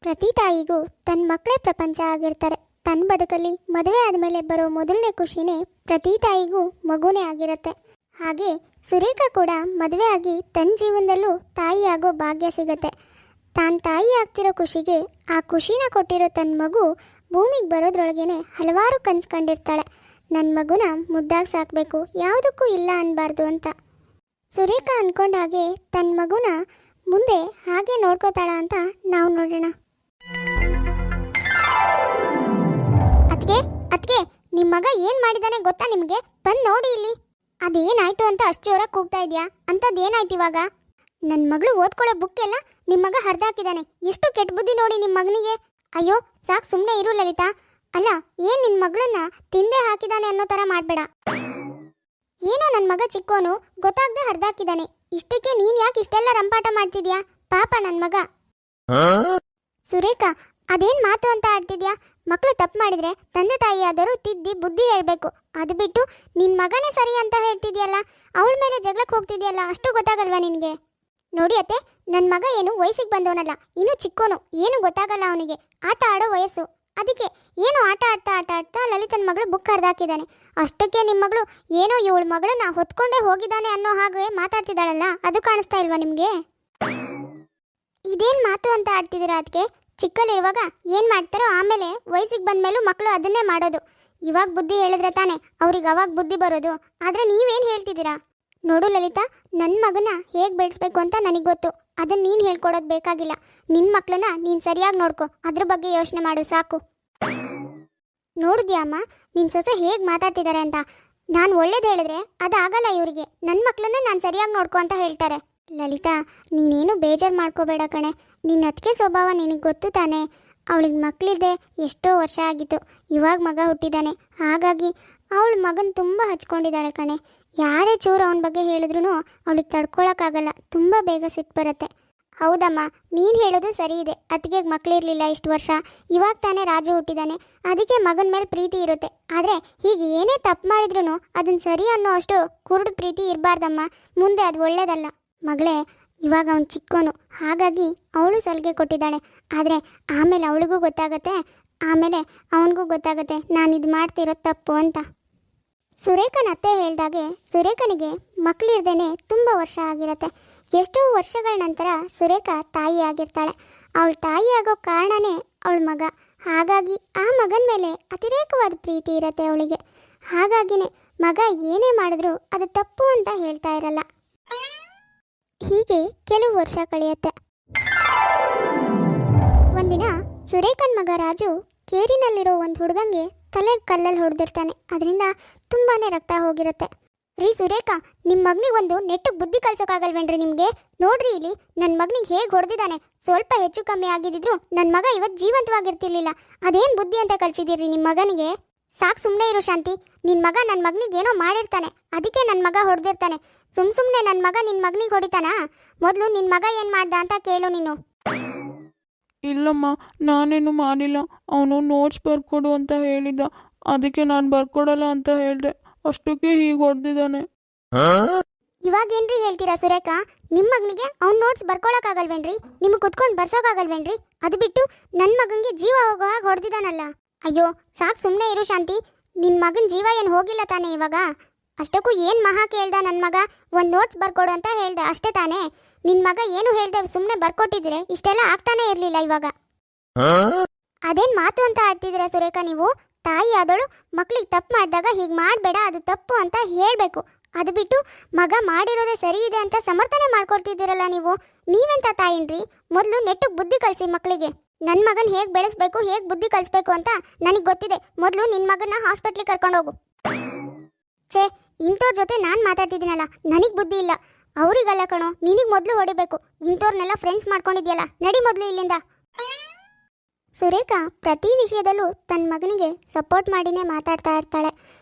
ಪ್ರತಿ ತಾಯಿಗೂ ತನ್ನ ಮಕ್ಕಳೇ ಪ್ರಪಂಚ ಆಗಿರ್ತಾರೆ. ತನ್ನ ಬದುಕಲ್ಲಿ ಮದುವೆ ಆದಮೇಲೆ ಬರೋ ಮೊದಲನೇ ಖುಷಿನೇ ಪ್ರತಿ ತಾಯಿಗೂ ಮಗುನೇ ಆಗಿರುತ್ತೆ. ಹಾಗೆ ಸುರೇಖಾ ಕೂಡ ಮದುವೆ ಆಗಿ ತನ್ನ ಜೀವನದಲ್ಲೂ ತಾಯಿ ಆಗೋ ಭಾಗ್ಯ ಸಿಗತ್ತೆ. ತಾನು ತಾಯಿ ಆಗ್ತಿರೋ ಖುಷಿಗೆ ಆ ಖುಷಿನ ಕೊಟ್ಟಿರೋ ತನ್ನ ಮಗು ಭೂಮಿಗೆ ಬರೋದ್ರೊಳಗೇನೆ ಹಲವಾರು ಕನಸು ಕಂಡಿರ್ತಾಳೆ. ನನ್ನ ಮಗುನ ಮುದ್ದಾಗಿ ಸಾಕಬೇಕು, ಯಾವುದಕ್ಕೂ ಇಲ್ಲ ಅನ್ನಬಾರ್ದು ಅಂತ. ಸುರೇಖಾ ಅಂದ್ಕೊಂಡ ಹಾಗೆ ತನ್ನ ಮಗುನ ಮುಂದೆ ಹಾಗೆ ನೋಡ್ಕೋತಾಳ ಅಂತ ನಾವು ನೋಡೋಣ. ಅದ್ಕೆ ಅದ್ಕೆ ನಿಮ್ಮ ಮಗ ಏನು ಮಾಡಿದಾನೆ ಗೊತ್ತಾ ನಿಮಗೆ? ಬಂದು ನೋಡಿ ಇಲ್ಲಿ. ಅದೇನಾಯ್ತು ಅಂತ ಅಷ್ಟು ಜೋರಾಗಿ ಕೂಗ್ತಾ ಇದೆಯಾ? ಅಂಥದ್ದು ಏನಾಯ್ತು ಇವಾಗ? ನನ್ನ ಮಗಳು ಓದ್ಕೊಳ್ಳೋ ಬುಕ್ ಎಲ್ಲ ನಿಮ್ಮ ಮಗ ಹರಿದಾಕಿದ್ದಾನೆ. ಎಷ್ಟು ಕೆಟ್ಟ ಬುದ್ಧಿ ನೋಡಿ ನಿಮ್ಮ ಮಗನಿಗೆ. ಅಯ್ಯೋ ಸಾಕು, ಸುಮ್ಮನೆ ಇರು ಲಲಿತಾ. ಅಲ್ಲ, ಏನು ನಿನ್ನ ಮಗಳನ್ನ ತಿಂದೆ ಹಾಕಿದಾನೆ ಅನ್ನೋ ಥರ ಮಾಡಬೇಡ. ಏನೋ ನನ್ನ ಮಗ ಚಿಕ್ಕೋನು ಗೊತ್ತಾಗದೆ ಹರಿದಾಕಿದ್ದಾನೆ. ಇಷ್ಟಕ್ಕೆ ನೀನು ಯಾಕೆ ಇಷ್ಟೆಲ್ಲ ರಂಪಾಟ ಮಾಡ್ತಿದ್ಯಾ? ಪಾಪ ನನ್ನ ಮಗ. ಸುರೇಖಾ, ಅದೇನು ಮಾತು ಅಂತ ಆಡ್ತಿದ್ಯಾ? ಮಕ್ಕಳು ತಪ್ಪು ಮಾಡಿದ್ರೆ ತಂದೆ ತಾಯಿ ಆದರೂ ತಿದ್ದಿ ಬುದ್ಧಿ ಹೇಳಬೇಕು. ಅದು ಬಿಟ್ಟು ನಿನ್ನ ಮಗನೇ ಸರಿ ಅಂತ ಹೇಳ್ತಿದ್ಯಲ್ಲ, ಅವಳ ಮೇಲೆ ಜಗಳಕ್ಕೆ ಹೋಗ್ತಿದ್ಯಲ್ಲ, ಅಷ್ಟು ಗೊತ್ತಾಗಲ್ವಾ ನಿನಗೆ? ನೋಡಿ ಅತ್ತೆ, ನನ್ನ ಮಗ ಏನು ವಯಸ್ಸಿಗೆ ಬಂದವನಲ್ಲ, ಇನ್ನೂ ಚಿಕ್ಕೋನು, ಏನು ಗೊತ್ತಾಗಲ್ಲ ಅವನಿಗೆ. ಆಟ ಆಡೋ ವಯಸ್ಸು. ಅದಕ್ಕೆ ಏನೋ ಆಟ ಆಡ್ತಾ ಲಲಿತನ ಮಗಳು ಬುಕ್ ಹರಿದಾಕಿದ್ದಾನೆ. ಅಷ್ಟಕ್ಕೆ ನಿಮ್ಮ ಮಗಳು ಏನೋ ಇವಳ ಮಗಳನ್ನ ಹೊತ್ಕೊಂಡೇ ಹೋಗಿದ್ದಾನೆ ಅನ್ನೋ ಹಾಗೆ ಮಾತಾಡ್ತಿದ್ದಾಳಲ್ಲ, ಅದು ಕಾಣಿಸ್ತಾ ಇಲ್ವಾ ನಿಮಗೆ? ಇದೇನು ಮಾತು ಅಂತ ಆಡ್ತಿದ್ದೀರಾ? ಅದಕ್ಕೆ ಚಿಕ್ಕಲ್ಲಿರುವಾಗ ಏನು ಮಾಡ್ತಾರೋ ಆಮೇಲೆ ವಯಸ್ಸಿಗೆ ಬಂದಮೇಲೂ ಮಕ್ಕಳು ಅದನ್ನೇ ಮಾಡೋದು. ಇವಾಗ ಬುದ್ಧಿ ಹೇಳಿದ್ರೆ ತಾನೇ ಅವ್ರಿಗೆ ಅವಾಗ ಬುದ್ಧಿ ಬರೋದು. ಆದರೆ ನೀವೇನು ಹೇಳ್ತಿದ್ದೀರಾ? ನೋಡು ಲಲಿತಾ, ನನ್ನ ಮಗನ ಹೇಗೆ ಬೆಳೆಸ್ಬೇಕು ಅಂತ ನನಗೆ ಗೊತ್ತು. ಅದನ್ನು ನೀನು ಹೇಳ್ಕೊಡೋದು ಬೇಕಾಗಿಲ್ಲ. ನಿನ್ನ ಮಕ್ಕಳನ್ನ ನೀನು ಸರಿಯಾಗಿ ನೋಡ್ಕೊ, ಅದ್ರ ಬಗ್ಗೆ ಯೋಚನೆ ಮಾಡು ಸಾಕು. ನೋಡಿದ್ಯಾ ಅಮ್ಮ, ನಿನ್ನ ಸೊಸೆ ಹೇಗೆ ಮಾತಾಡ್ತಿದ್ದಾರೆ ಅಂತ? ನಾನು ಒಳ್ಳೇದು ಹೇಳಿದ್ರೆ ಅದಾಗಲ್ಲ ಇವರಿಗೆ. ನನ್ನ ಮಕ್ಕಳನ್ನ ನಾನು ಸರಿಯಾಗಿ ನೋಡ್ಕೊ ಅಂತ ಹೇಳ್ತಾರೆ. ಲಲಿತಾ, ನೀನೇನು ಬೇಜಾರು ಮಾಡ್ಕೋಬೇಡ ಕಣೆ. ನಿನ್ನ ಅದಕ್ಕೆ ಸ್ವಭಾವ ನಿನಗೆ ಗೊತ್ತು ತಾನೇ. ಅವಳಿಗೆ ಮಕ್ಕಳಿದೆ ಎಷ್ಟೋ ವರ್ಷ ಆಗಿತ್ತು, ಇವಾಗ ಮಗ ಹುಟ್ಟಿದ್ದಾನೆ. ಹಾಗಾಗಿ ಅವಳ ಮಗನ ತುಂಬ ಹಚ್ಕೊಂಡಿದ್ದಾಳೆ ಕಣೆ. ಯಾರೇ ಚೂರು ಅವನ ಬಗ್ಗೆ ಹೇಳಿದ್ರು ಅವಳಿಗೆ ತಡ್ಕೊಳಕ್ಕಾಗಲ್ಲ, ತುಂಬ ಬೇಗ ಸಿಟ್ಟು ಬರುತ್ತೆ. ಹೌದಮ್ಮ, ನೀನು ಹೇಳೋದು ಸರಿ ಇದೆ. ಅತ್ತಿಗೆ ಮಕ್ಕಳಿರಲಿಲ್ಲ ಇಷ್ಟು ವರ್ಷ, ಇವಾಗ ತಾನೇ ರಾಜು ಹುಟ್ಟಿದ್ದಾನೆ, ಅದಕ್ಕೆ ಮಗನ ಮೇಲೆ ಪ್ರೀತಿ ಇರುತ್ತೆ. ಆದರೆ ಹೀಗೆ ಏನೇ ತಪ್ಪು ಮಾಡಿದ್ರು ಅದನ್ನು ಸರಿ ಅನ್ನೋ ಅಷ್ಟು ಕುರುಡು ಪ್ರೀತಿ ಇರಬಾರ್ದಮ್ಮ. ಮುಂದೆ ಅದು ಒಳ್ಳೇದಲ್ಲ. ಮಗಳೇ, ಇವಾಗ ಅವನು ಚಿಕ್ಕೋನು, ಹಾಗಾಗಿ ಅವಳು ಸಲಿಗೆ ಕೊಟ್ಟಿದ್ದಾಳೆ. ಆದರೆ ಆಮೇಲೆ ಅವಳಿಗೂ ಗೊತ್ತಾಗತ್ತೆ, ಆಮೇಲೆ ಅವನಿಗೂ ಗೊತ್ತಾಗತ್ತೆ ನಾನು ಇದು ಮಾಡ್ತಿರೋದು ತಪ್ಪು ಅಂತ. ಸುರೇಖನ ಅತ್ತೆ ಹೇಳ್ದಾಗೆ ಸುರೇಖನಿಗೆ ಮಕ್ಕಳಿರ್ದೇನೆ ತುಂಬ ವರ್ಷ ಆಗಿರತ್ತೆ. ಎಷ್ಟೋ ವರ್ಷಗಳ ನಂತರ ಸುರೇಖಾ ತಾಯಿ ಆಗಿರ್ತಾಳೆ. ಅವಳ ತಾಯಿ ಆಗೋ ಕಾರಣನೇ ಅವಳ ಮಗ. ಹಾಗಾಗಿ ಆ ಮಗನ ಮೇಲೆ ಅತಿರೇಕವಾದ ಪ್ರೀತಿ ಇರತ್ತೆ ಅವಳಿಗೆ. ಹಾಗಾಗಿನೇ ಮಗ ಏನೇ ಮಾಡಿದ್ರೂ ಅದು ತಪ್ಪು ಅಂತ ಹೇಳ್ತಾ ಇರಲ್ಲ. ಹೀಗೆ ಕೆಲವು ವರ್ಷ ಕಳೆಯುತ್ತೆ. ಒಂದಿನ ಸುರೇಖನ್ ಮಗ ರಾಜು ಕೇರಿನಲ್ಲಿರೋ ಒಂದು ಹುಡುಗಂಗೆ ತಲೆಗೆ ಕಲ್ಲಲ್ಲಿ ಹೊಡೆದಿರ್ತಾನೆ. ಅದರಿಂದ ತುಂಬಾ ರಕ್ತ ಹೋಗಿರುತ್ತೆ. ರೀ ಸುರೇಖಾ, ನಿಮ್ಮ ಮಗನಿಗೆ ಒಂದು ನೆಟ್ಟಿಗೆ ಬುದ್ಧಿ ಕಲ್ಸೋಕ್ಕಾಗಲ್ವೇನ್ರಿ ನಿಮಗೆ? ನೋಡ್ರಿ ಇಲ್ಲಿ ನನ್ನ ಮಗನಿಗೆ ಹೇಗೆ ಹೊಡೆದಿದ್ದಾನೆ. ಸ್ವಲ್ಪ ಹೆಚ್ಚು ಕಮ್ಮಿ ಆಗಿದ್ದಿದ್ರು ನನ್ನ ಮಗ ಇವತ್ತು ಜೀವಂತವಾಗಿರ್ತಿರ್ಲಿಲ್ಲ. ಅದೇನು ಬುದ್ಧಿ ಅಂತ ಕಲ್ಸಿದ್ದೀರಿ ನಿಮ್ಮ ಮಗನಿಗೆ? ಸಾಕು, ಸುಮ್ಮನೆ ಇರು ಶಾಂತಿ. ನಿನ್ನ ಮಗ ನನ್ನ ಮಗನಿಗೆ ಏನೋ ಮಾಡಿರ್ತಾನೆ, ಅದಕ್ಕೆ ನನ್ನ ಮಗ ಹೊಡೆದಿರ್ತಾನೆ. ಸುಮ್ಮನೆ ನನ್ನ ಮಗ ನಿನ್ನ ಮಗನಿಗೆ ಹೊಡಿತಾನಾ? ಮೊದಲು ನಿನ್ನ ಮಗ ಏನು ಮಾಡ್ದ ಅಂತ ಕೇಳು ನೀನು. ಇಲ್ಲಮ್ಮ, ನಾನೇನು ಮಾಡಿಲ್ಲ. ಅವನು ನೋಟ್ಸ್ ಬರ್ಕೊಡು ಅಂತ ಹೇಳಿದ್ದ, ಅದಕ್ಕೆ ನಾನು ಬರ್ಕೊಡಲ್ಲ ಅಂತ ಹೇಳಿದೆ. ಅಷ್ಟಕ್ಕೆ ಹೀಗೆ ಹೊಡೆದಿದ್ದಾನೆ. ಇವಾಗೇನ್ರಿ ಹೇಳ್ತೀರಾ ಸುರೇಖಾ? ನಿಮ್ಮ ಮಗನಿಗೆ ಅವ್ನು ನೋಟ್ಸ್ ಬರ್ಕೊಳಕ್ಕಾಗಲ್ವೇನ್ರಿ? ನಿಮಗೆ ಕುತ್ಕೊಂಡು ಬರ್ಸೋಕ್ಕಾಗಲ್ವೇನ್ರಿ? ಅದು ಬಿಟ್ಟು ನನ್ನ ಮಗನಿಗೆ ಜೀವ ಹೋಗೋ ಹಾಗೆ ಹೊಡೆದಿದ್ದಾನಲ್ಲ. ಅಯ್ಯೋ ಸಾಕು, ಸುಮ್ಮನೆ ಇರು ಶಾಂತಿ. ನಿನ್ನ ಮಗನ ಜೀವ ಏನು ಹೋಗಿಲ್ಲ ತಾನೇ ಇವಾಗ? ಅಷ್ಟಕ್ಕೂ ಏನು ಮಹಾ ಕೇಳ್ದ ನನ್ನ ಮಗ? ಒಂದು ನೋಟ್ಸ್ ಬರ್ಕೊಡು ಅಂತ ಹೇಳ್ದೆ ಅಷ್ಟೇ ತಾನೇ? ನಿನ್ನ ಮಗ ಏನು ಹೇಳ್ದೆ ಸುಮ್ಮನೆ ಬರ್ಕೊಟ್ಟಿದ್ರೆ ಇಷ್ಟೆಲ್ಲ ಆಗ್ತಾನೆ ಇರಲಿಲ್ಲ ಇವಾಗ. ಅದೇನು ಮಾತು ಅಂತ ಆಡ್ತಿದ್ದೀರಾ ಸುರೇಖಾ ನೀವು? ತಾಯಿ ಆದಳು ಮಕ್ಳಿಗೆ ತಪ್ಪು ಮಾಡಿದಾಗ ಹೀಗೆ ಮಾಡಬೇಡ, ಅದು ತಪ್ಪು ಅಂತ ಹೇಳಬೇಕು. ಅದು ಬಿಟ್ಟು ಮಗ ಮಾಡಿರೋದೇ ಸರಿ ಇದೆ ಅಂತ ಸಮರ್ಥನೆ ಮಾಡ್ಕೊಡ್ತಿದ್ದೀರಲ್ಲ ನೀವು. ನೀವೆಂತ ತಾಯಿನ್ರಿ? ಮೊದಲು ನೆಟ್ಟಿಗೆ ಬುದ್ಧಿ ಕಲಿಸಿ ಮಕ್ಕಳಿಗೆ. ನನ್ನ ಮಗನ ಹೇಗೆ ಬೆಳೆಸ್ಬೇಕು, ಹೇಗೆ ಬುದ್ಧಿ ಕಲಿಸ್ಬೇಕು ಅಂತ ನನಗೆ ಗೊತ್ತಿದೆ. ಮೊದಲು ನಿನ್ನ ಮಗನ ಹಾಸ್ಪಿಟ್ಲಿಗೆ ಕರ್ಕೊಂಡೋಗು. ಛೇ, ಇಂಥವ್ರ ಜೊತೆ ನಾನು ಮಾತಾಡ್ತಿದ್ದೀನಲ್ಲ, ನನಗೆ ಬುದ್ಧಿ ಇಲ್ಲ. ಅವರಿಗಲ್ಲ ಕಣೋ, ನಿನಗೆ ಮೊದಲು ಹೊಡಿಬೇಕು. ಇಂಥವ್ರನ್ನೆಲ್ಲ ಫ್ರೆಂಡ್ಸ್ ಮಾಡ್ಕೊಂಡಿದ್ಯಲ್ಲ, ನಡಿ ಮೊದಲು ಇಲ್ಲಿಂದ. ಸುರೇಖಾ ಪ್ರತಿ ವಿಷಯದಲ್ಲೂ ತನ್ನ ಮಗನಿಗೆ ಸಪೋರ್ಟ್ ಮಾಡಿನೇ ಮಾತಾಡ್ತಾ ಇರ್ತಾಳೆ.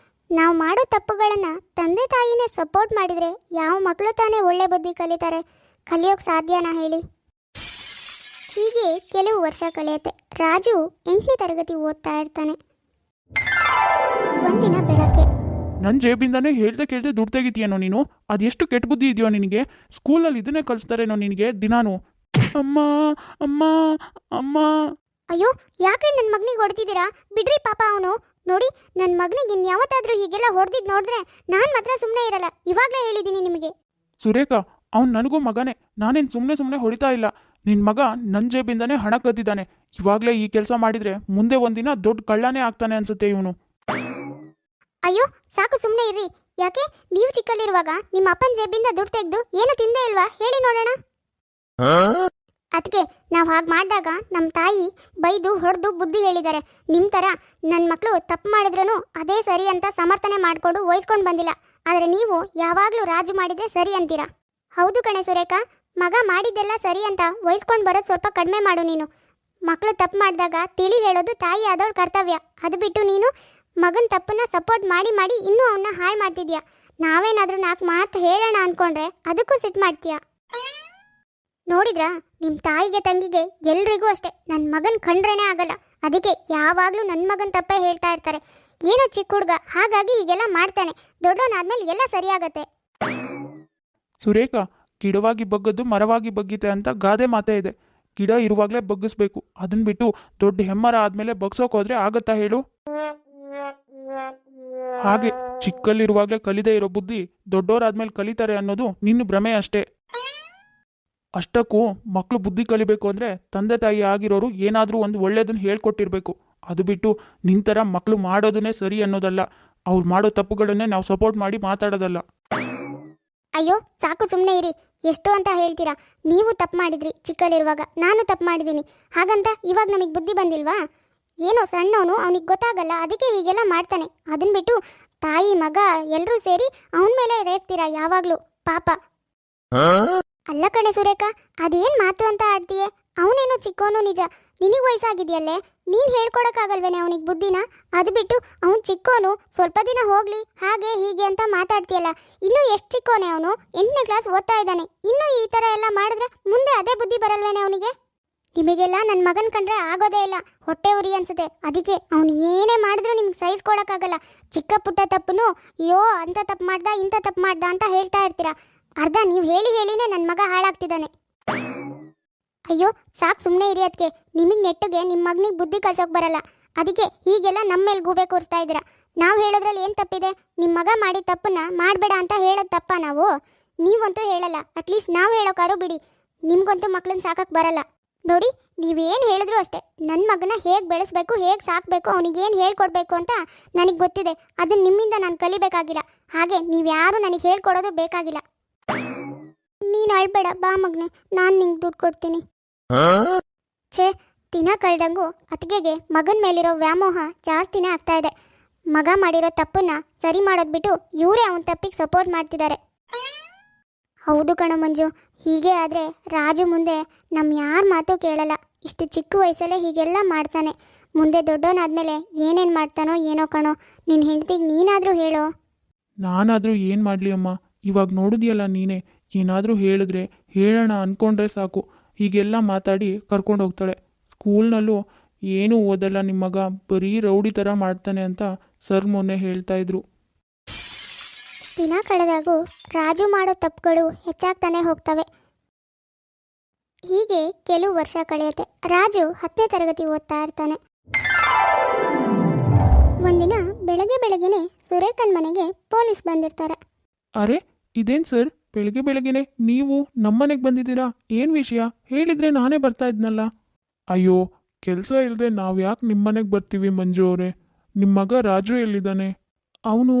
ನಾವು ಮಾಡೋ ತಪ್ಪುಗಳನ್ನು ತಂದೆ ತಾಯಿನೇ ಸಪೋರ್ಟ್ ಮಾಡಿದರೆ ಯಾವ ಮಕ್ಕಳು ತಾನೇ ಒಳ್ಳೆ ಬುದ್ಧಿ ಕಲಿತಾರೆ? ಕಲಿಯೋಕೆ ಸಾಧ್ಯನಾ ಹೇಳಿ? ಹೀಗೆ ಕೆಲವು ವರ್ಷ ಕಳೆಯುತ್ತೆ. ರಾಜು 8ನೇ ತರಗತಿ ಓದ್ತಾ ಇರ್ತಾನೆ. ಒಂದಿನ ಬೆಳಗ್ಗೆ ನನ್ನ ಜೇಬಿಂದಾನೇ ಹೇಳ್ದೆ ಕೇಳ್ದೆ ದುಡ್ಡು ತೆಗಿತೀಯನೋ ನೀನು? ಅದೆಷ್ಟು ಕೆಟ್ಟ ಬುದ್ಧಿ ಇದೆಯೋ ನಿನಗೆ? ಸ್ಕೂಲಲ್ಲಿ ಇದನ್ನೇ ಕಲಿಸ್ತಾರೇನೋ ನಿನಗೆ ದಿನಾನು? ಅಮ್ಮ ಅಮ್ಮ ಅಮ್ಮ. ಅಯ್ಯೋ ಯಾಕೆ ನನ್ನ ಮಗನಿಗೆ ಹೊಡ್ತಿದ್ದೀರಾ? ಬಿಡ್ರಿ ಪಾಪ ಅವನು. ನೋಡಿ ನನ್ನ ಮಗನಿಗೆ ಇನ್ಯಾವತ್ತಾದ್ರೂ ಹೀಗೆಲ್ಲ ಹೊಡೆದಿದ್ದು ನೋಡಿದ್ರೆ ನಾನು ಮಾತ್ರ ಸುಮ್ಮನೆ ಇರಲ್ಲ. ಇವಾಗಲೇ ಹೇಳಿದ್ದೀನಿ ನಿಮಗೆ. ಸುರೇಖ, ಅವ್ನು ನನಗೂ ಮಗನೇ. ನಾನೇನು ಸುಮ್ಮನೆ ಹೊಡಿತಾ ಇಲ್ಲ. ನಿನ್ನ ಮಗ ನನ್ನ ಜೇಬಿಂದಾನೇ ಹಣ ಕದ್ದಿದ್ದಾನೆ. ಇವಾಗಲೇ ಈ ಕೆಲಸ ಮಾಡಿದರೆ ಮುಂದೆ ಒಂದಿನ ದೊಡ್ಡ ಕಳ್ಳನೇ ಆಗ್ತಾನೆ ಅನ್ಸುತ್ತೆ ಇವನು. ಅಯ್ಯೋ ಸಾಕು ಸುಮ್ಮನೆ ಇರ್ರಿ. ಯಾಕೆ ನೀವು ಚಿಕ್ಕಲ್ಲಿರುವಾಗ ನಿಮ್ಮ ಅಪ್ಪನ ಜೇಬಿಂದ ದುಡ್ಡು ತೆಗೆದು ಏನು ತಿಂದೇ ಇಲ್ವಾ? ಹೇಳಿ ನೋಡೋಣ. ಅದಕ್ಕೆ ನಾವು ಹಾಗೆ ಮಾಡಿದಾಗ ನಮ್ಮ ತಾಯಿ ಬೈದು ಹೊಡೆದು ಬುದ್ಧಿ ಹೇಳಿದ್ದಾರೆ. ನಿಮ್ಮ ಥರ ನನ್ನ ಮಕ್ಕಳು ತಪ್ಪು ಮಾಡಿದ್ರೂ ಅದೇ ಸರಿ ಅಂತ ಸಮರ್ಥನೆ ಮಾಡಿಕೊಂಡು ವಹಿಸ್ಕೊಂಡು ಬಂದಿಲ್ಲ. ಆದರೆ ನೀವು ಯಾವಾಗಲೂ ರಾಜು ಮಾಡಿದ್ರೆ ಸರಿ ಅಂತೀರಾ. ಹೌದು ಕಣೆ ಸುರೇಖಾ, ಮಗ ಮಾಡಿದ್ದೆಲ್ಲ ಸರಿ ಅಂತ ವಹಿಸ್ಕೊಂಡು ಬರೋದು ಸ್ವಲ್ಪ ಕಡಿಮೆ ಮಾಡು ನೀನು. ಮಕ್ಕಳು ತಪ್ಪು ಮಾಡಿದಾಗ ತಿಳಿ ಹೇಳೋದು ತಾಯಿ ಆದವಳ ಕರ್ತವ್ಯ. ಅದು ಬಿಟ್ಟು ನೀನು ಮಗನ ತಪ್ಪನ್ನ ಸಪೋರ್ಟ್ ಮಾಡಿ ಮಾಡಿ ಇನ್ನೂ ಅವನ್ನ ಹಾಳು ಮಾಡ್ತಿದ್ಯಾ. ನಾವೇನಾದರೂ 4 ಮಾತು ಹೇಳೋಣ ಅಂದ್ಕೊಂಡ್ರೆ ಅದಕ್ಕೂ ಸಿಟ್ಟು ಮಾಡ್ತೀಯಾ. ನೋಡಿದ್ರಾ, ನಿಮ್ಮ ತಾಯಿಗೆ ತಂಗಿಗೆ ಎಲ್ರಿಗೂ ಅಷ್ಟೇ ನನ್ನ ಮಗನ ಕಂಡ್ರೇನೆ ಆಗಲ್ಲ. ಅದಕ್ಕೆ ಯಾವಾಗಲೂ ನನ್ನ ಮಗನ ತಪ್ಪೇ ಹೇಳ್ತಾ ಇರ್ತಾರೆ. ಏನೋ ಚಿಕ್ಕ ಹುಡುಗ, ಹಾಗಾಗಿ ಹೀಗೆಲ್ಲ ಮಾಡ್ತಾನೆ. ದೊಡ್ಡವನಾದ್ಮೇಲೆ ಎಲ್ಲ ಸರಿಯಾಗತ್ತೆ. ಸುರೇಖ, ಗಿಡವಾಗಿ ಬಗ್ಗದ್ದು ಮರವಾಗಿ ಬಗ್ಗಿದೆ ಅಂತ ಗಾದೆ ಮಾತೇ ಇದೆ. ಗಿಡ ಇರುವಾಗಲೇ ಬಗ್ಗಿಸ್ಬೇಕು. ಅದನ್ನ ಬಿಟ್ಟು ದೊಡ್ಡ ಹೆಮ್ಮರ ಆದಮೇಲೆ ಬಗ್ಸೋಕೋದ್ರೆ ಆಗತ್ತಾ ಹೇಳು? ಹಾಗೆ ಚಿಕ್ಕಲ್ಲಿರುವಾಗಲೇ ಕಲಿದೇ ಇರೋ ಬುದ್ಧಿ ದೊಡ್ಡವರಾದ್ಮೇಲೆ ಕಲಿತಾರೆ ಅನ್ನೋದು ನಿನ್ನ ಭ್ರಮೆ ಅಷ್ಟೇ. ಅಷ್ಟಕ್ಕೂ ಮಕ್ಕಳು ಬುದ್ಧಿ ಕಲಿಬೇಕು ಅಂದರೆ ತಂದೆ ತಾಯಿ ಆಗಿರೋರು ಏನಾದರೂ ಒಂದು ಒಳ್ಳೆಯದನ್ನು ಹೇಳ್ಕೊಟ್ಟಿರ್ಬೇಕು. ಅದು ಬಿಟ್ಟು ನಿನ್ನ ಥರ ಮಕ್ಕಳು ಮಾಡೋದನ್ನೇ ಸರಿ ಅನ್ನೋದಲ್ಲ, ಅವ್ರು ಮಾಡೋ ತಪ್ಪುಗಳನ್ನೇ ನಾವು ಸಪೋರ್ಟ್ ಮಾಡಿ ಮಾತಾಡೋದಲ್ಲ. ಅಯ್ಯೋ ಸಾಕು ಸುಮ್ಮನೆ ಇರಿ. ಎಷ್ಟು ಅಂತ ಹೇಳ್ತೀರಾ? ನೀವು ತಪ್ಪು ಮಾಡಿದ್ರಿ ಚಿಕ್ಕಲ್ಲಿರುವಾಗ, ನಾನು ತಪ್ಪು ಮಾಡಿದ್ದೀನಿ. ಹಾಗಂತ ಇವಾಗ ನಮಗೆ ಬುದ್ಧಿ ಬಂದಿಲ್ವಾ? ಏನೋ ಸಣ್ಣವನು, ಅವನಿಗೆ ಗೊತ್ತಾಗಲ್ಲ, ಅದಕ್ಕೆ ಹೀಗೆಲ್ಲ ಮಾಡ್ತಾನೆ. ಅದನ್ನ ಬಿಟ್ಟು ತಾಯಿ ಮಗ ಎಲ್ಲರೂ ಸೇರಿ ಅವನ ಮೇಲೆ ರೇಗ್ತೀರಾ ಯಾವಾಗಲೂ. ಪಾಪ. ಅಲ್ಲ ಕಣೆ ಸುರೇಖಾ, ಅದೇನು ಮಾತು ಅಂತ ಆಡ್ತೀಯೇ? ಅವನೇನೋ ಚಿಕ್ಕವನು ನಿಜ, ನಿನಗೆ ವಯಸ್ಸಾಗಿದೆಯಲ್ಲೇ, ನೀನು ಹೇಳ್ಕೊಡಕ್ಕಾಗಲ್ವೇನೆ ಅವನಿಗೆ ಬುದ್ಧಿನ? ಅದು ಬಿಟ್ಟು ಅವನು ಚಿಕ್ಕವನು, ಸ್ವಲ್ಪ ದಿನ ಹೋಗಲಿ ಹಾಗೆ ಹೀಗೆ ಅಂತ ಮಾತಾಡ್ತೀಯಲ್ಲ. ಇನ್ನೂ ಎಷ್ಟು ಚಿಕ್ಕವನೇ ಅವನು? 8ನೇ ಕ್ಲಾಸ್ ಓದ್ತಾ ಇದ್ದಾನೆ. ಇನ್ನೂ ಈ ಥರ ಎಲ್ಲ ಮಾಡಿದ್ರೆ ಮುಂದೆ ಅದೇ ಬುದ್ಧಿ ಬರಲ್ವೇನೆ ಅವನಿಗೆ? ನಿಮಗೆಲ್ಲ ನನ್ನ ಮಗನ ಕಂಡ್ರೆ ಆಗೋದೇ ಇಲ್ಲ, ಹೊಟ್ಟೆ ಉರಿ ಅನ್ಸುತ್ತೆ. ಅದಕ್ಕೆ ಅವನು ಏನೇ ಮಾಡಿದ್ರು ನಿಮ್ಗೆ ಸಹಿಸ್ಕೊಳಕ್ಕಾಗಲ್ಲ. ಚಿಕ್ಕ ಪುಟ್ಟ ತಪ್ಪನು ಅಯ್ಯೋ ಅಂಥ ತಪ್ಪು ಮಾಡ್ದ ಇಂಥ ತಪ್ಪು ಮಾಡ್ದ ಅಂತ ಹೇಳ್ತಾ ಇರ್ತೀರಾ. ಅರ್ಧ ನೀವು ಹೇಳಿನೇ ನನ್ನ ಮಗ ಹಾಳಾಗ್ತಿದ್ದಾನೆ. ಅಯ್ಯೋ ಸಾಕು ಸುಮ್ಮನೆ ಇರಿ. ಅದಕ್ಕೆ ನಿಮಗೆ ನೆಟ್ಟಿಗೆ ನಿಮ್ಮ ಮಗನಿಗೆ ಬುದ್ಧಿ ಕಲ್ಸೋಕೆ ಬರಲ್ಲ. ಅದಕ್ಕೆ ಹೀಗೆಲ್ಲ ನಮ್ಮ ಮೇಲೆ ಗೂಬೆ ಕೂರಿಸ್ತಾ ಇದ್ದೀರಾ. ನಾವು ಹೇಳೋದ್ರಲ್ಲಿ ಏನು ತಪ್ಪಿದೆ? ನಿಮ್ಮ ಮಗ ಮಾಡಿದ ತಪ್ಪನ್ನ ಮಾಡಬೇಡ ಅಂತ ಹೇಳೋದು ತಪ್ಪ ನಾವು? ನೀವಂತೂ ಹೇಳಲ್ಲ, ಅಟ್ಲೀಸ್ಟ್ ನಾವು ಹೇಳೋಕಾರು ಬಿಡಿ. ನಿಮ್ಗಂತೂ ಮಕ್ಳನ್ನ ಸಾಕಕ್ಕೆ ಬರಲ್ಲ. ನೋಡಿ, ನೀವೇನು ಹೇಳಿದ್ರು ಅಷ್ಟೇ, ನನ್ನ ಮಗನ ಹೇಗೆ ಬೆಳೆಸ್ಬೇಕು, ಹೇಗೆ ಸಾಕಬೇಕು, ಅವನಿಗೇನು ಹೇಳ್ಕೊಡ್ಬೇಕು ಅಂತ ನನಗೆ ಗೊತ್ತಿದೆ. ಅದನ್ನು ನಿಮ್ಮಿಂದ ನಾನು ಕಲಿಬೇಕಾಗಿಲ್ಲ. ಹಾಗೆ ನೀವ್ಯಾರು ನನಗೆ ಹೇಳ್ಕೊಡೋದು ಬೇಕಾಗಿಲ್ಲ. ನೀನು ಅಳ್ಬೇಡ ಬಾ ಮಗನೆ, ನಾನು ನಿಂಗೆ ದುಡ್ಡು ಕೊಡ್ತೀನಿ. ಛೇ, ದಿನ ಕಳೆದಂಗೂ ಅತ್ತಿಗೆಗೆ ಮಗನ ಮೇಲಿರೋ ವ್ಯಾಮೋಹ ಜಾಸ್ತಿನೇ ಆಗ್ತಾ ಇದೆ. ಮಗ ಮಾಡಿರೋ ತಪ್ಪನ್ನ ಸರಿ ಮಾಡೋದು ಬಿಟ್ಟು ಇವರೇ ಅವನ ತಪ್ಪಿಗೆ ಸಪೋರ್ಟ್ ಮಾಡ್ತಿದ್ದಾರೆ. ಹೌದು ಕಣ ಮಂಜು, ಹೀಗೆ ಆದರೆ ರಾಜು ಮುಂದೆ ನಮ್ಮ ಯಾರ ಮಾತು ಕೇಳಲ್ಲ. ಇಷ್ಟು ಚಿಕ್ಕ ವಯಸ್ಸಲ್ಲೇ ಹೀಗೆಲ್ಲ ಮಾಡ್ತಾನೆ. ಮುಂದೆ ದೊಡ್ಡವನಾದ್ಮೇಲೆ ಏನೇನು ಮಾಡ್ತಾನೋ ಏನೋ ಕಣೋ. ನಿನ್ನ ಹೆಂಡತಿಗೆ ನೀನಾದರೂ ಹೇಳೋ. ನಾನಾದರೂ ಏನು ಮಾಡಲಿ ಅಮ್ಮ? ಇವಾಗ ನೋಡಿದ್ಯಲ್ಲ ನೀನೇ, ಏನಾದರೂ ಹೇಳಿದ್ರೆ ಹೇಳೋಣ ಅಂದ್ಕೊಂಡ್ರೆ ಸಾಕು, ಹೀಗೆಲ್ಲ ಮಾತಾಡಿ ಕರ್ಕೊಂಡು ಹೋಗ್ತಾಳೆ. ಸ್ಕೂಲ್ನಲ್ಲೂ ಏನೂ ಓದಲ್ಲ ನಿಮ್ಮ ಮಗ, ಬರೀ ರೌಡಿ ಥರ ಮಾಡ್ತಾನೆ ಅಂತ ಸರ್ ಮೊನ್ನೆ ಹೇಳ್ತಾ ಇದ್ರು. ದಿನ ಕಳೆದಾಗೂ ರಾಜು ಮಾಡೋ ತಪ್ಪುಗಳು ಹೆಚ್ಚಾಗ್ತಾನೆ ಹೋಗ್ತವೆ. ಹೀಗೆ ಕೆಲವು ವರ್ಷ ಕಳೆಯುತ್ತೆ. ರಾಜು 10ನೇ ತರಗತಿ ಓದ್ತಾ ಇರ್ತಾನೆ. ಒಂದಿನ ಬೆಳಗ್ಗೆನೆ ಸುರೇಖನ್ ಮನೆಗೆ ಪೊಲೀಸ್ ಬಂದಿರ್ತಾರೆ. ಅರೆ, ಇದೇನು ಸರ್ ಬೆಳಗ್ಗೆನೆ ನೀವು ನಮ್ಮನೆಗೆ ಬಂದಿದ್ದೀರಾ? ಏನು ವಿಷಯ ಹೇಳಿದರೆ ನಾನೇ ಬರ್ತಾ ಇದ್ನಲ್ಲ. ಅಯ್ಯೋ, ಕೆಲಸ ಇಲ್ಲದೆ ನಾವು ಯಾಕೆ ನಿಮ್ಮನೆಗೆ ಬರ್ತೀವಿ ಮಂಜು ಅವರೇ? ನಿಮ್ಮ ಮಗ ರಾಜು ಎಲ್ಲಿದ್ದಾನೆ? ಅವನು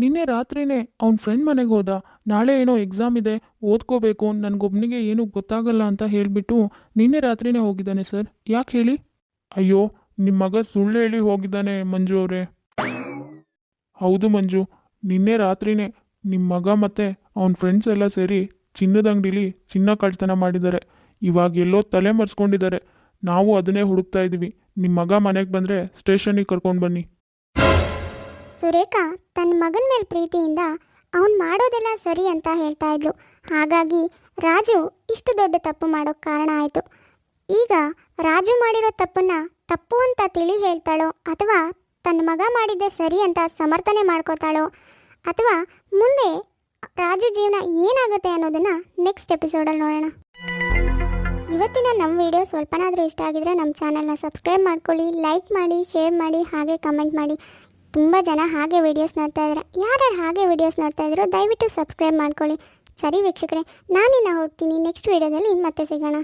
ನಿನ್ನೆ ರಾತ್ರಿನೇ ಅವನ ಫ್ರೆಂಡ್ ಮನೆಗೆ ಹೋದ. ನಾಳೆ ಏನೋ ಎಕ್ಸಾಮ್ ಇದೆ, ಓದ್ಕೋಬೇಕು, ನನಗೊಬ್ಬನಿಗೆ ಏನೂ ಗೊತ್ತಾಗಲ್ಲ ಅಂತ ಹೇಳಿಬಿಟ್ಟು ನಿನ್ನೆ ರಾತ್ರಿನೇ ಹೋಗಿದ್ದಾನೆ ಸರ್. ಯಾಕೆ ಹೇಳಿ? ಅಯ್ಯೋ, ನಿಮ್ಮ ಮಗ ಸುಳ್ಳು ಹೇಳಿ ಹೋಗಿದ್ದಾನೆ ಮಂಜು ಅವರೇ. ಹೌದು ಮಂಜು, ನಿನ್ನೆ ರಾತ್ರಿನೇ ನಿಮ್ಮ ಮಗ ಮತ್ತು ಅವನ ಫ್ರೆಂಡ್ಸ್ ಎಲ್ಲ ಸೇರಿ ಚಿನ್ನದ ಅಂಗಡಿಲಿ ಚಿನ್ನ ಕಳ್ತನ ಮಾಡಿದ್ದಾರೆ. ಇವಾಗ ಎಲ್ಲೋ ತಲೆ ಮರೆಸ್ಕೊಂಡಿದ್ದಾರೆ. ನಾವು ಅದನ್ನೇ ಹುಡುಕ್ತಾ ಇದ್ದೀವಿ. ನಿಮ್ಮ ಮಗ ಮನೆಗೆ ಬಂದರೆ ಸ್ಟೇಷನಿಗೆ ಕರ್ಕೊಂಡು ಬನ್ನಿ. ಸುರೇಖಾ ತನ್ನ ಮಗನ ಮೇಲೆ ಪ್ರೀತಿಯಿಂದ ಅವನು ಮಾಡೋದೆಲ್ಲ ಸರಿ ಅಂತ ಹೇಳ್ತಾ ಇದ್ಲು. ಹಾಗಾಗಿ ರಾಜು ಇಷ್ಟು ದೊಡ್ಡ ತಪ್ಪು ಮಾಡೋಕ್ಕೆ ಕಾರಣ ಆಯಿತು. ಈಗ ರಾಜು ಮಾಡಿರೋ ತಪ್ಪನ್ನ ತಪ್ಪು ಅಂತ ತಿಳಿ ಹೇಳ್ತಾಳೋ, ಅಥವಾ ತನ್ನ ಮಗ ಮಾಡಿದ್ದೆ ಸರಿ ಅಂತ ಸಮರ್ಥನೆ ಮಾಡ್ಕೋತಾಳೋ, ಅಥವಾ ಮುಂದೆ ರಾಜು ಜೀವನ ಏನಾಗುತ್ತೆ ಅನ್ನೋದನ್ನು ನೆಕ್ಸ್ಟ್ ಎಪಿಸೋಡಲ್ಲಿ ನೋಡೋಣ. ಇವತ್ತಿನ ನಮ್ಮ ವಿಡಿಯೋ ಸ್ವಲ್ಪನಾದರೂ ಇಷ್ಟ ಆಗಿದ್ರೆ ನಮ್ಮ ಚಾನಲ್ನ ಸಬ್ಸ್ಕ್ರೈಬ್ ಮಾಡ್ಕೊಳ್ಳಿ, ಲೈಕ್ ಮಾಡಿ, ಶೇರ್ ಮಾಡಿ, ಹಾಗೆ ಕಮೆಂಟ್ ಮಾಡಿ. ತುಂಬ ಜನ ಹಾಗೆ ವೀಡಿಯೋಸ್ ನೋಡ್ತಾ ಇದ್ದಾರೆ. ಯಾರ್ಯಾರು ಹಾಗೆ ವೀಡಿಯೋಸ್ ನೋಡ್ತಾ ಇದ್ದೀರೋ ದಯವಿಟ್ಟು ಸಬ್ಸ್ಕ್ರೈಬ್ ಮಾಡ್ಕೊಳ್ಳಿ. ಸರಿ ವೀಕ್ಷಕರೇ, ನಾನಿನ್ನ ಹೊರಡ್ತೀನಿ. ನೆಕ್ಸ್ಟ್ ವೀಡಿಯೋದಲ್ಲಿ ಮತ್ತೆ ಸಿಗೋಣ.